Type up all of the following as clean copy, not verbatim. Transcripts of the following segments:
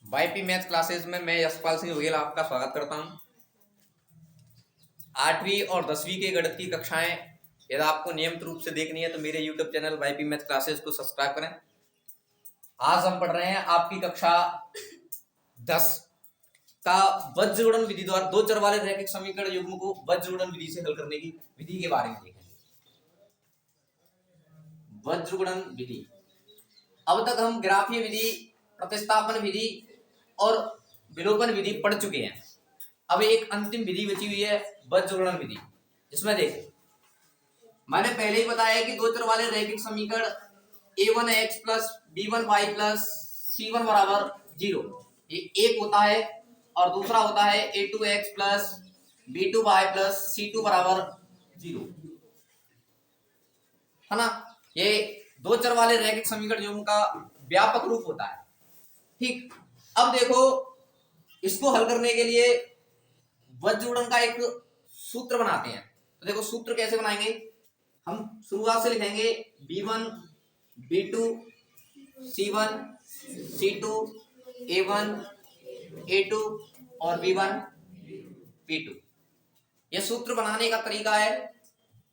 YP math classes में मैं यशपाल सिंह वघेल आपका स्वागत करता हूं। 8वीं और 10वीं के गणित की कक्षाएं यदि आपको नियमित रूप से देखनी है तो मेरे YouTube channel YP math classes को सब्सक्राइब करें। आज हम पढ़ रहे हैं आपकी कक्षा 10 का वज्र गुणन विधि द्वारा दो चर वाले रैखिक समीकरण युग्म को वज्र गुणन विधि से हल करने की विधि के बारे में देखेंगे। वज्र गुणन विधि, अब तक हम ग्राफीय विधि, प्रतिस्थापन विधि और विलोपन विधि पढ़ चुके हैं। अब एक अंतिम विधि बची हुई है वज्र गुणन विधि, जिसमें देखो मैंने पहले ही बताया कि दो चर वाले रैखिक समीकरण a1x plus b1y plus c1 बराबर 0 ये एक होता है और दूसरा होता है a2x plus b2y plus c2 बराबर 0 है ना। ये दो चर वाले रैखिक समीकरण जो उनका व्यापक रूप होता है। ठीक, अब देखो इसको हल करने के लिए वज्र गुणन का एक सूत्र बनाते हैं। तो देखो सूत्र कैसे बनाएंगे, हम शुरुआत से लिखेंगे b1 b2 c1 c2 a1 a2 और b1 b2। यह सूत्र बनाने का तरीका है,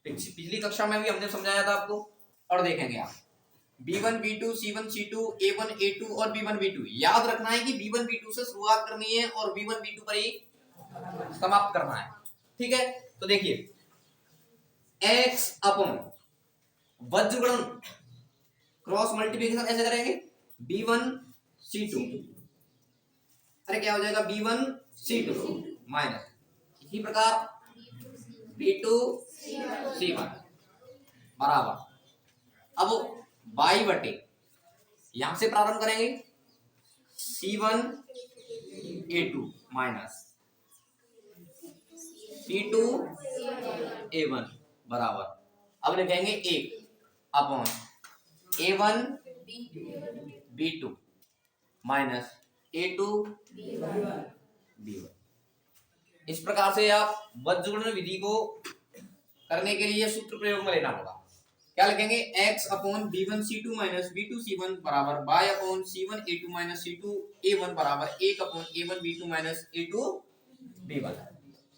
पिछली कक्षा में भी हमने समझाया था आपको। और देखेंगे आप b1 b2 c1 c2 a1 a2 और b1 b2, याद रखना है कि b1 b2 से शुरुआत करनी है और b1 b2 पर ही समाप्त करना है। ठीक है, तो देखिए x अपॉन वज्र गुणन क्रॉस मल्टीप्लिकेशन ऐसे करेंगे b1 c2, अरे क्या हो जाएगा b1 c2 माइनस इसी प्रकार b2 c1 बराबर, अब y बटे यहां से प्रारंभ करेंगे c1 a2 minus c2 a1 बराबर, अब लिखेंगे एक upon a1 b2 minus a2 b1। इस प्रकार से आप वज्र गुणन विधि को करने के लिए सूत्र प्रयोग में लेना होगा। क्या लिखेंगे x upon b1 c2 minus b2 c1 बराबर y upon c1 a2 minus c2 a1 बराबर 1 upon a1 b2 minus a2 b1।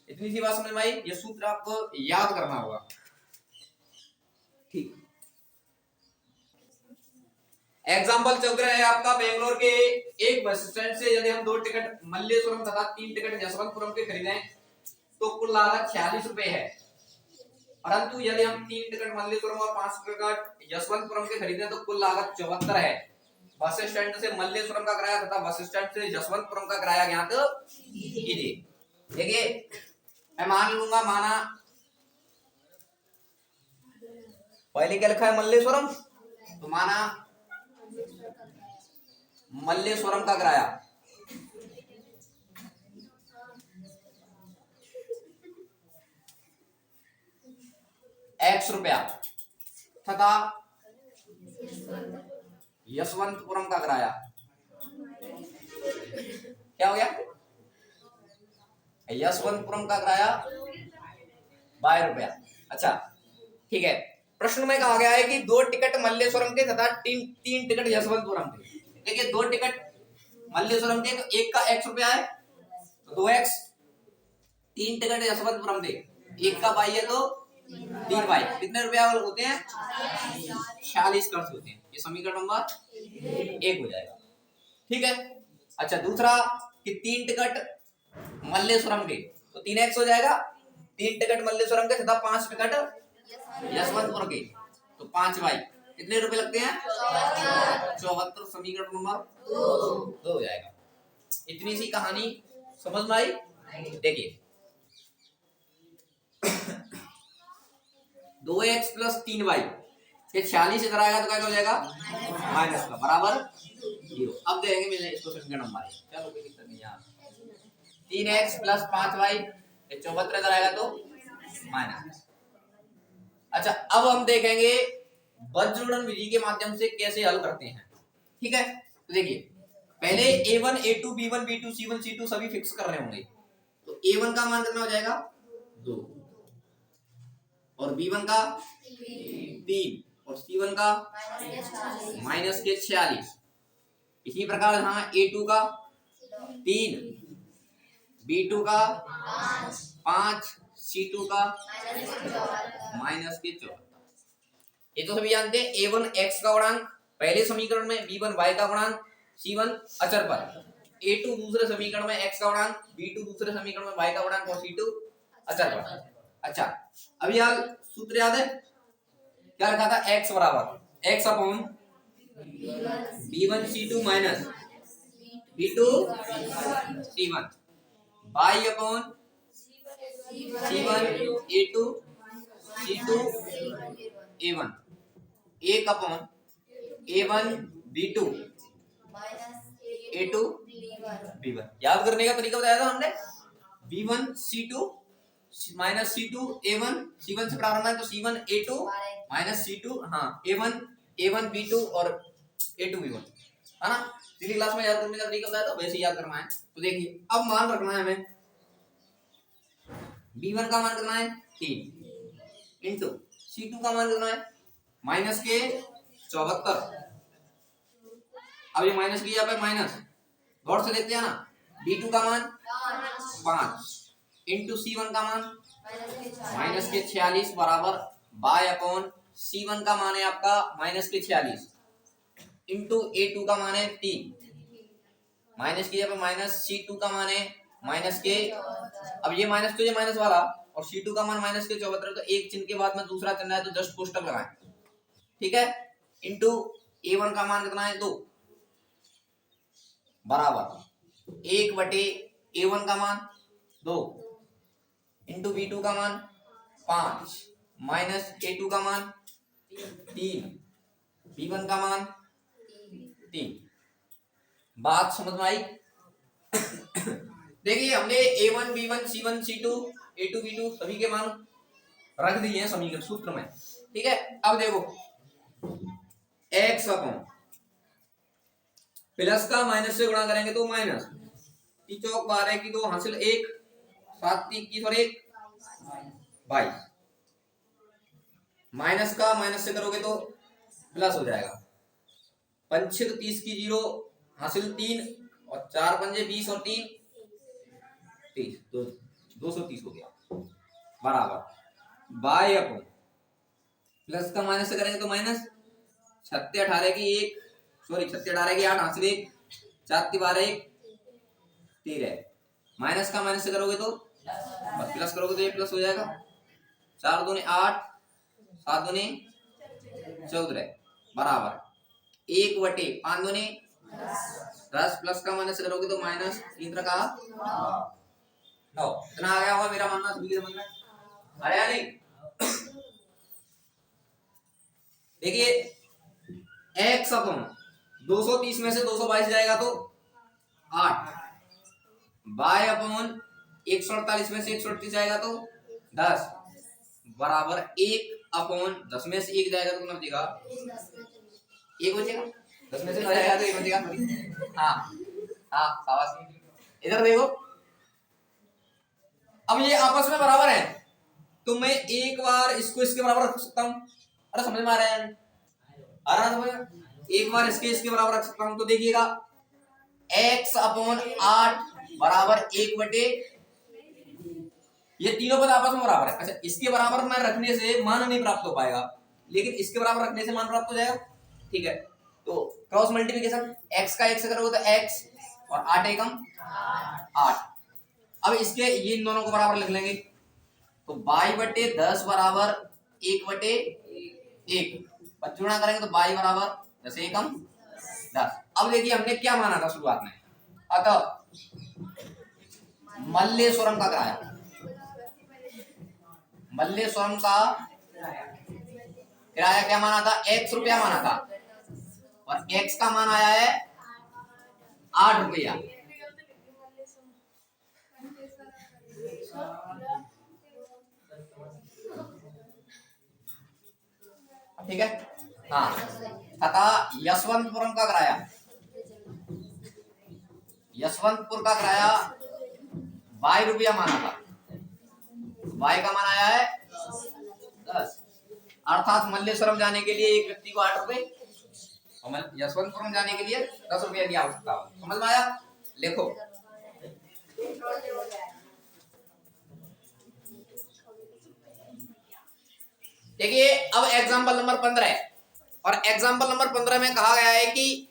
इतनी सी बात समझ में आई। ये सूत्र आपको याद करना होगा। ठीक, एग्जाम्पल चल रहा है आपका बेंगलोर के एक बस स्टैंड से यदि हम 2 टिकट मल्लेश्वरम तथा 3 टिकट यशवंतपुरम के खरीदें तो कुल लागत 46 रुपए है। परंतु यदि हम 3 टिकट मल्लेश्वरम और 5 टिकट यशवंतपुरम के खरीदें तो कुल लागत 74 है। बस स्टैंड से मल्लेश्वरम का किराया तथा बस स्टैंड से यशवंतपुरम का किराया ज्ञात कीजिए। देखिए मैं मान लूंगा, माना पहले क्या लिखा है मल्लेश्वरम, तो माना मल्लेश्वरम का किराया x रुपया तथा यशवंतपुरम का किराया क्या हो गया, यशवंतपुरम का किराया 22 रुपया। अच्छा ठीक है, प्रश्न में कहा गया है कि 2 टिकट मल्लेश्वरम के तथा 3 टिकट यशवंतपुरम के। देखिए 2 टिकट मल्लेश्वरम के तो एक का x रुपया है तो 2x, 3 टिकट यशवंतपुरम के एक का y है तो 3y, कितने रुपया होते हैं 46 खर्च होते हैं। ये समीकरण नंबर 1 हो जाएगा। ठीक है, अच्छा दूसरा कि 3 टिकट मल्लेश्वरम के तो 3x हो जाएगा, 3 टिकट मल्लेश्वरम के तथा 5 टिकट यशवंतपुर के तो 5y, कितने रुपए लगते हैं 74, समीकरण नंबर 2 हो जाएगा। इतनी सी कहानी समझ में आई। देखिए 2x प्लस 3y ये 46 इधर आएगा तो क्या हो जाएगा माइनस का बराबर 0। अब देखेंगे मैंने इसको समीकरण नंबर 1, चलो कोई दिक्कत नहीं यार, 3x प्लस 5y ये 74 इधर आएगा तो माइनस। अच्छा अब हम देखेंगे वज्र गुणन विधि के माध्यम से कैसे हल करते हैं। ठीक है, तो देखिए पहले a1 a2 b1 b2 c1 c2 सभी फिक्स करने होंगे। तो a1 का मान कितना हो जाएगा 2 और b1 का 3 और C1 का -46। इसी प्रकार यहाँ A2 का 3, B2 का 5, C2 का -74। ये तो सभी जानते हैं। A1 x का गुणांक पहले समीकरण में, B1 y का गुणांक, C1 अचर पर। A2 दूसरे समीकरण में x का गुणांक, B2 दूसरे समीकरण में y का गुणांक और C2 अचर पर। अच्छा, अब यार सूत्र याद है क्या लिखा था? x बराबर x upon B1 C2 minus B2 C1, y upon C1 A2 C2 A1, 1 upon A1 B2 A2 B1। याद करने का तरीका बताया था हमने। B1 C2 minus C2 A1, C1 से प्रारंभ है तो C1 A2 minus C2 A1 B2 और A2 B1, है ना। पिछली क्लास में याद करने का तरीका बताया था, वैसे ही याद करना है। तो देखिए अब मान रखना है हमें, B1 का मान करना है 3 इंटू C2 का मान करना है माइनस के 74। अब ये माइनस किया पे माइनस, गौर से देखते हैं ना। B2 का मान 5 इंटू C1 का मान माइनस के 46 बराबर बाय अपॉन C1 का मान है आपका माइनस के 46 इंटू A2 का मान है 3 माइनस किया पे माइनस C2 का मान है माइनस के, अब ये माइनस तो ये माइनस वाला और C2 का मान माइनस के 74, तो एक चिन्ह के बाद में दूसरा चिन्ह है तो जस्ट कोष्टक लगाएं, ठीक है। इंटू A1 का मान कितना है 2 बराबर 1/A1 का मान 2 इंटू B2 का मान 5 माइनस A2 का मान 3 B1 का मान 3। बात समझ में आई? देखिए हमने A1 B1 C1 C2 A2 B2 सभी के मान रख दिए हैं समीकरण सूत्र में, ठीक है। अब देखो x अपॉन प्लस का माइनस से गुणा करेंगे तो माइनस, 3 चौक 12 की 2 हासिल 1 7 21 और 1 22, माइनस का माइनस से करोगे तो प्लस हो जाएगा। 5 30 की 0 हासिल 3 और 4 पंजे 20 और 3 30, तो 230 हो गया बराबर बाय अपॉन प्लस का माइनस से करेंगे तो माइनस 36 18 की 1 सॉरी 36 18 की 8 हासिल 1 4 12 1 13, माइनस का माइनस से करोगे तो प्लस करोगे तो ये प्लस हो जाएगा। 4 दूनी 8 7 दूनी 14 बराबर 1/5 दूनी 10 प्लस का माइनस से करोगे तो माइनस 3 का 9। इतना आ गया होगा मेरा मानना, सभी के समझ में आया नहीं? देखिए x अपॉन 230 में से 222 जाएगा तो 8, y अपॉन 148 में से 138 जाएगा तो 10 बराबर 1 अपॉन 10 में से 1 जाएगा तो कितना बचेगा? 1 बचेगा। 10 में से 9 जाएगा तो 1 बचेगा। हाँ शाबाश। इधर देखो, अब ये आपस में बराबर है तो मैं एक बार इसको इसके बराबर रख सकता हूं। अरे समझ में आ रहा है? आ रहा है? एक बार इसके बराबर रख सकता हूं तो देखिएगा x अपॉन 8 बराबर 1/, ये तीनों पद आपस में बराबर है। अच्छा, इसके बराबर में रखने से मान नहीं प्राप्त हो पाएगा, लेकिन इसके बराबर रखने से मान प्राप्त हो जाएगा, ठीक है। तो क्रॉस मल्टीप्लिकेशन x का x से करोगे तो x और 8 एकम 8। अब इसके ये इन दोनों को बराबर लिख लेंगे तो y/10 बराबर 1/1, गुणा करेंगे तो y बराबर 10 एकम 10। अब देखिए हमने क्या माना था शुरुआत में, अतः मल्लेश्वरम का किराया, मल्लेश्वरम का किराया क्या माना था? x रुपया माना था और x का मान आया है 8 रुपया। ठीक है, हाँ। तथा यशवंतपुरम का किराया, यशवंतपुर का किराया 22 रुपया माना था, y का मान आया है 10, अर्थात मल्लेश्वरम जाने के लिए एक व्यक्ति को 8 रुपए और यशवंतपुरम जाने के लिए 10 रुपया की आवश्यकता हो। समझ में आया? लिखो देखिए अब एग्जाम्पल नंबर 15 है, और एग्जाम्पल नंबर 15 में कहा गया है कि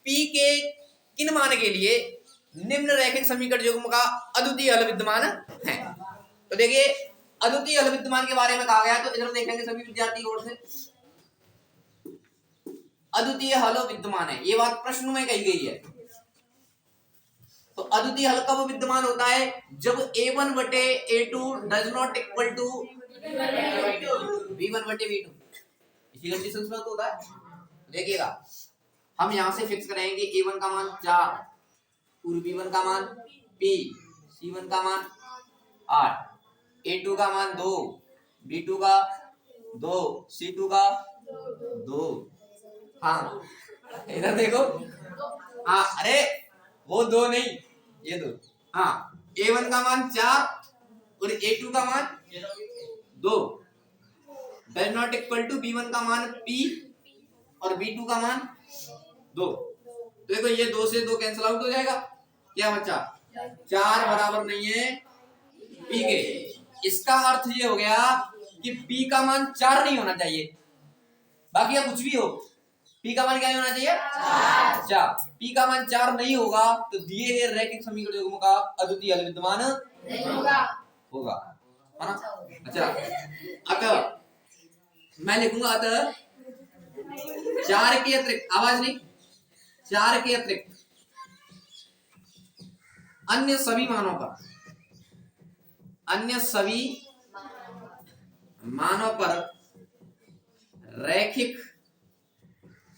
P के किन मान के लिए निम्न रैखिक समीकरण युग्म का अद्वितीय हल विद्यमान है। तो देखिए अद्वितीय हल विद्यमान के बारे में कहा गया है, तो इधर देखेंगे सभी विद्यार्थी गौर से। अद्वितीय हल विद्यमान है, ये बात प्रश्न में कही गई है। तो अद्वितीय हल कब विद्यमान होता है, जब a1 बटे a2 does not equal to b1 बटे b2, इसी कंडीशन में तो होता है। देखिएगा हम यहां से फिक्स करेंगे a1 का मान 4 और b1 का मान p, c1 का मान 8, a2 का मान 2, b2 का 2, c2 का 2। हाँ इधर देखो, हाँ अरे वो 2 नहीं, ये 2। हाँ a1 का मान 4 और a2 का मान 2 does not equal to b1 का मान p और b2 का मान 2। तो देखो ये 2 से 2 कैंसिल आउट हो जाएगा, क्या बच्चा 4 बराबर नहीं है p के। इसका अर्थ ये हो गया कि p का मान 4 नहीं होना चाहिए, बाकी या कुछ भी हो p का मान क्या होना चाहिए 4। p का मान 4 नहीं होगा तो दिए गए रैखिक समीकरण युग्म का अद्वितीय हल विद्यमान नहीं होगा, है ना। अच्छा अतः मैं लिखूंगा अतः 4 के अतिरिक्त, आवाज नहीं, 4 के अतिरिक्त अन्य सभी मानों पर रैखिक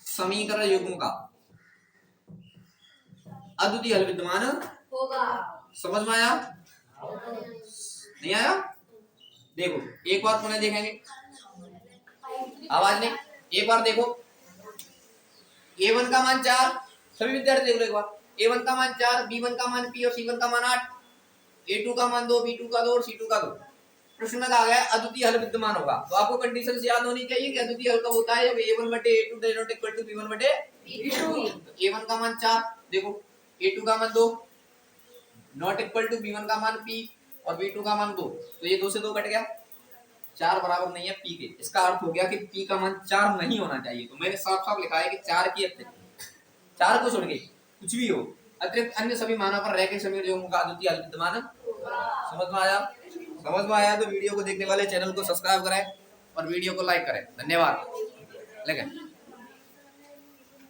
समीकरण युग्म का अद्वितीय हल विद्यमान होगा। समझ में आया नहीं आया? देखो एक बार पुनः देखेंगे, आवाज नहीं, एक बार देखो a1 का मान 4, सभी विद्यार्थी देख लो एक बार, a1 का मान 4, b1 का मान p और c1 का मान 8, a2 का मान 2, b2 का 2 और c2 का 2। प्रश्न में कहा गया अद्वितीय हल विद्यमान होगा, तो आपको कंडीशन से याद होनी चाहिए कि अद्वितीय हल कब होता है, जब a1 बटे a2 does not equal to b1 बटे b2। a1 का मान 4 देखो, a2 का मान 2 नॉट इक्वल टू b1 का मान p और b2 का मान 2, तो ये 2 से 2 कट गया, 4 बराबर नहीं है p के। इसका अर्थ हो गया कि p का मान 4 नहीं होना चाहिए। तो मैंने साफ साफ लिखा है कि 4 की अतिरिक्त, 4 को छोड़ के कुछ भी हो, अतिरिक्त अन्य सभी मानों पर रैखिक समीकरण युग्म का अद्वितीय हल विद्यमान। समझ में आया? समझ में आया तो वीडियो को देखने वाले चैनल को सब्सक्राइब करें और वीडियो को लाइक करें। धन्यवाद। लेकिन